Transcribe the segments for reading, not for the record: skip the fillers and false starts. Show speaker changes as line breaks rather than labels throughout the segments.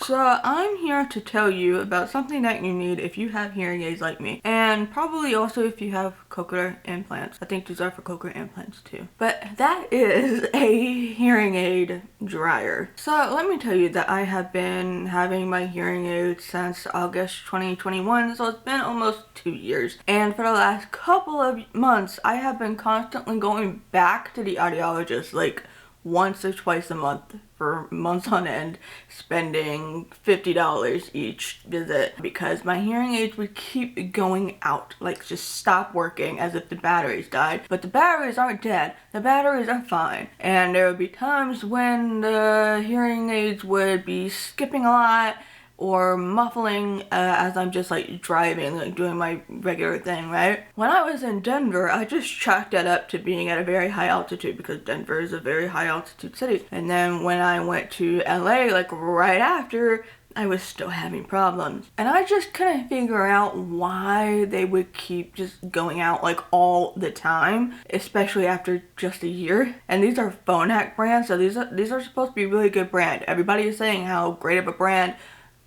So I'm here to tell you about something that you need if you have hearing aids like me, and probably also if you have cochlear implants. I think these are for cochlear implants too. But that is a hearing aid dryer. So let me tell you that I have been having my hearing aids since August 2021, so it's been almost 2 years. And for the last couple of months, I have been constantly going back to the audiologist like once or twice a month for months on end, spending $50 each visit because my hearing aids would keep going out, like just stop working as if the batteries died. But the batteries aren't dead, the batteries are fine. And there would be times when the hearing aids would be skipping a lot or muffling as I'm just like driving, like doing my regular thing, right? When I was in Denver, I just chalked that up to being at a very high altitude because Denver is a very high altitude city. And then when I went to LA, like right after, I was still having problems. And I just couldn't figure out why they would keep just going out like all the time, especially after just a year. And these are Phonak brands, so these are supposed to be really good brand. Everybody is saying how great of a brand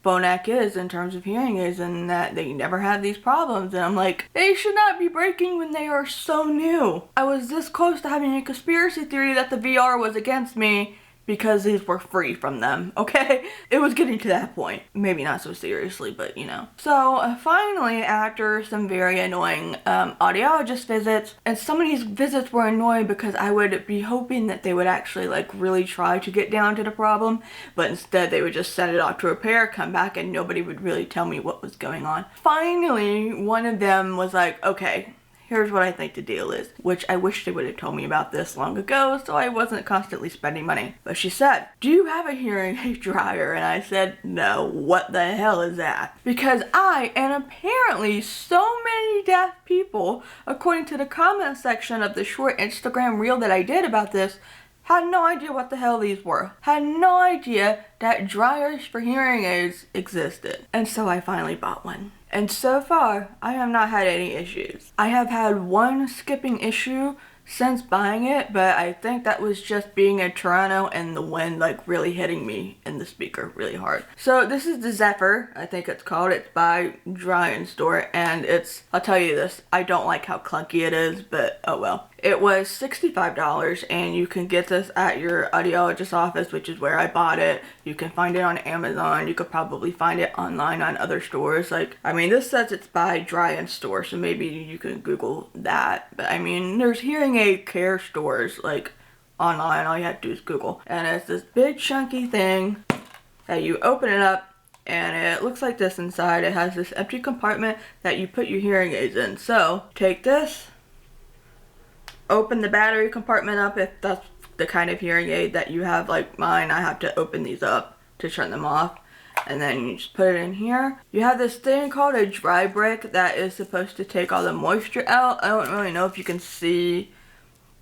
Phonak is in terms of hearing aids and that they never had these problems, and I'm like, they should not be breaking when they are so new. I was this close to having a conspiracy theory that the VR was against me because these were free from them, okay? It was getting to that point. Maybe not so seriously, but you know. So finally, after some very annoying audiologist visits, and some of these visits were annoying because I would be hoping that they would actually like really try to get down to the problem, but instead they would just send it off to repair, come back, and nobody would really tell me what was going on. Finally, one of them was like, okay, here's what I think the deal is, which I wish they would have told me about this long ago so I wasn't constantly spending money. But she said, do you have a hearing aid dryer? And I said, no, what the hell is that? Because I, and apparently so many deaf people, according to the comment section of the short Instagram reel that I did about this, had no idea what the hell these were. Had no idea that dryers for hearing aids existed. And so I finally bought one. And so far, I have not had any issues. I have had one skipping issue since buying it, but I think that was just being in Toronto and the wind like really hitting me in the speaker really hard. So this is the Zephyr, I think it's called. It's by Dry & Store, and it's, I'll tell you this, I don't like how clunky it is, but oh well. It was $65 and you can get this at your audiologist office, which is where I bought it. You can find it on Amazon. You could probably find it online on other stores. Like, I mean, this says it's by Dry & Store, so maybe you can Google that. But I mean, there's hearing aid care stores like online. All you have to do is Google. And it's this big chunky thing that you open it up and it looks like this inside. It has this empty compartment that you put your hearing aids in. So take this, open the battery compartment up if that's the kind of hearing aid that you have like mine. I have to open these up to turn them off. And then you just put it in here. You have this thing called a dry brick that is supposed to take all the moisture out. I don't really know if you can see.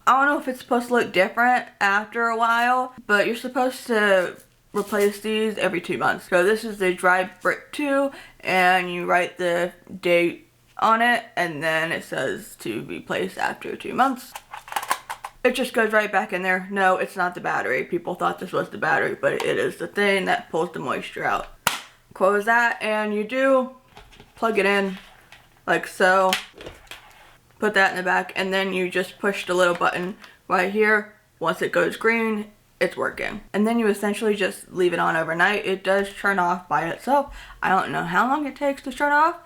I don't know if it's supposed to look different after a while, but you're supposed to replace these every 2 months. So this is the dry brick 2, and you write the date on it, and then it says to replace after 2 months. It just goes right back in there. No, it's not the battery. People thought this was the battery, but it is the thing that pulls the moisture out. Close that, and you do plug it in like so. Put that in the back, and then you just push the little button right here. Once it goes green, it's working. And then you essentially just leave it on overnight. It does turn off by itself. I don't know how long it takes to turn off,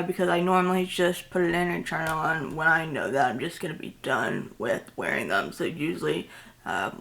because I normally just put it in and turn it on when I know that I'm just going to be done with wearing them. So usually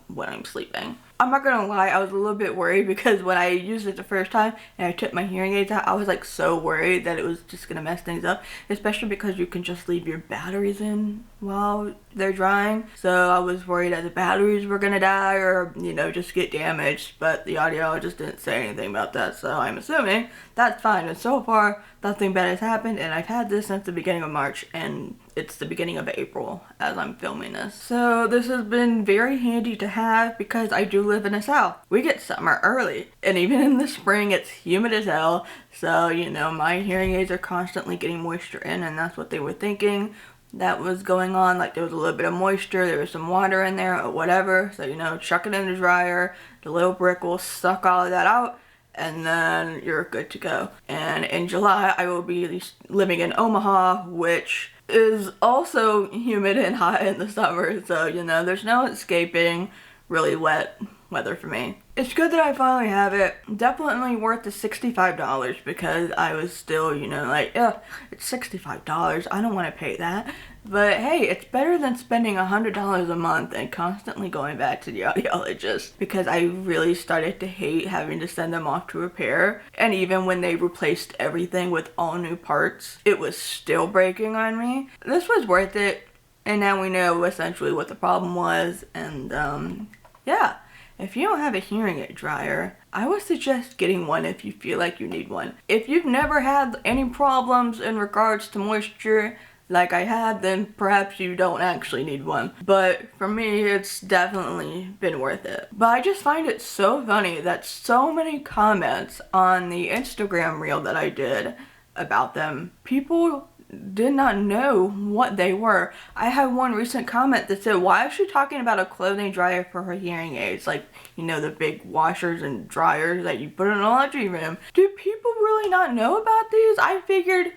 when I'm sleeping. I'm not gonna lie, I was a little bit worried because when I used it the first time and I took my hearing aids out, I was like so worried that it was just gonna mess things up, especially because you can just leave your batteries in while they're drying. So I was worried that the batteries were gonna die or, you know, just get damaged, but the audiologist didn't say anything about that, so I'm assuming that's fine. And so far, nothing bad has happened, and I've had this since the beginning of March, and it's the beginning of April as I'm filming this. So this has been very handy to have because I do live in the South. We get summer early, and even in the spring it's humid as hell. So, you know, my hearing aids are constantly getting moisture in, and that's what they were thinking that was going on. Like there was a little bit of moisture, there was some water in there or whatever. So, you know, chuck it in the dryer, the little brick will suck all of that out, and then you're good to go. And in July, I will be living in Omaha, which is also humid and hot in the summer, so you know, there's no escaping really wet weather for me. It's good that I finally have it. Definitely worth the $65 because I was still, you know, like, yeah, it's $65. I don't want to pay that. But hey, it's better than spending $100 a month and constantly going back to the audiologist, because I really started to hate having to send them off to repair. And even when they replaced everything with all new parts, it was still breaking on me. This was worth it, and now we know essentially what the problem was. And yeah. If you don't have a hearing aid dryer, I would suggest getting one if you feel like you need one. If you've never had any problems in regards to moisture like I had, then perhaps you don't actually need one. But for me, it's definitely been worth it. But I just find it so funny that so many comments on the Instagram reel that I did about them, people did not know what they were. I had one recent comment that said, why is she talking about a clothing dryer for her hearing aids? Like, you know, the big washers and dryers that you put in a laundry room. Do people really not know about these? I figured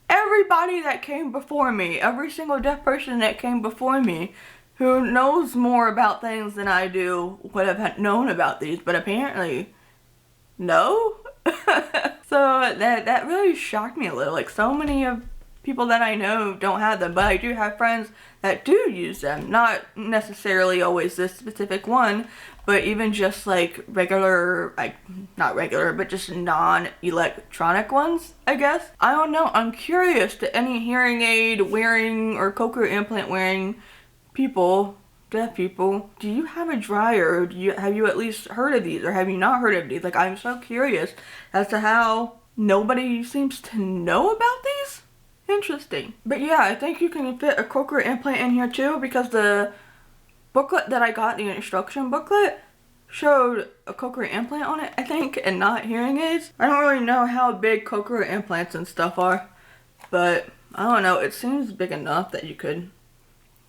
everybody that came before me, every single deaf person that came before me who knows more about things than I do would have known about these, but apparently no. So that really shocked me a little. Like, so many of people that I know don't have them, but I do have friends that do use them. Not necessarily always this specific one, but even just like regular, like not regular, but just non-electronic ones, I guess. I don't know, I'm curious to any hearing aid wearing or cochlear implant wearing people, deaf people, do you have a dryer? Or have you at least heard of these, or have you not heard of these? Like, I'm so curious as to how nobody seems to know about these. Interesting. But yeah, I think you can fit a cochlear implant in here too, because the booklet that I got, the instruction booklet, showed a cochlear implant on it, I think, and not hearing aids. I don't really know how big cochlear implants and stuff are, but I don't know, it seems big enough that you could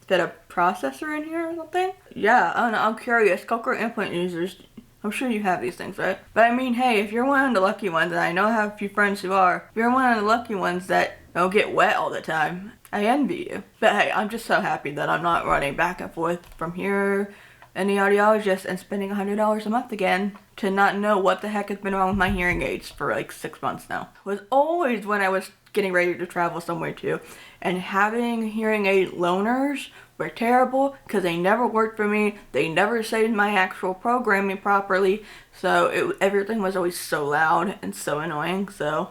fit a processor in here or something. Yeah, I don't know, I'm curious. Cochlear implant users, I'm sure you have these things, right? But I mean, hey, if you're one of the lucky ones, and I know I have a few friends who are, if you're one of the lucky ones that don't get wet all the time, I envy you. But hey, I'm just so happy that I'm not running back and forth from here and the audiologist and spending $100 a month again to not know what the heck has been wrong with my hearing aids for like 6 months now. It was always when I was getting ready to travel somewhere too, and having hearing aid loaners were terrible because they never worked for me. They never saved my actual programming properly, so everything was always so loud and so annoying. So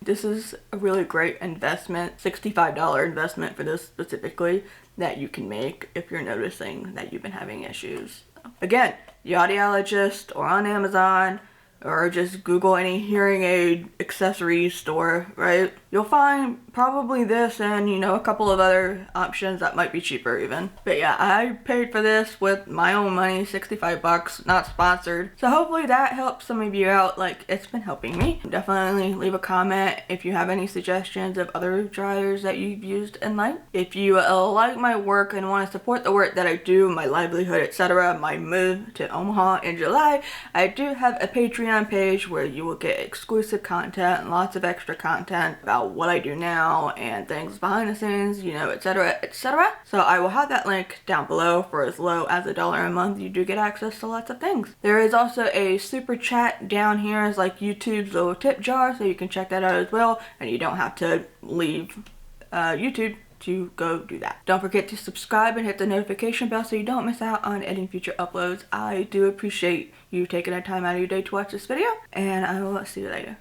this is a really great investment, $65 investment for this specifically, that you can make if you're noticing that you've been having issues. Again, the audiologist, or on Amazon, or just Google any hearing aid accessories store, right? You'll find probably this and, you know, a couple of other options that might be cheaper even. But yeah, I paid for this with my own money, 65 bucks, not sponsored. So hopefully that helps some of you out, like it's been helping me. Definitely leave a comment if you have any suggestions of other dryers that you've used and liked. If you like my work and want to support the work that I do, my livelihood, etc., my move to Omaha in July, I do have a Patreon page where you will get exclusive content and lots of extra content about what I do now and things behind the scenes, you know, etc., etc. So I will have that link down below. For as low as $1 a month, you do get access to lots of things. There is also a super chat down here as like YouTube's little tip jar, so you can check that out as well, and you don't have to leave YouTube to go do that. Don't forget to subscribe and hit the notification bell so you don't miss out on any future uploads. I do appreciate you taking the time out of your day to watch this video, and I will see you later.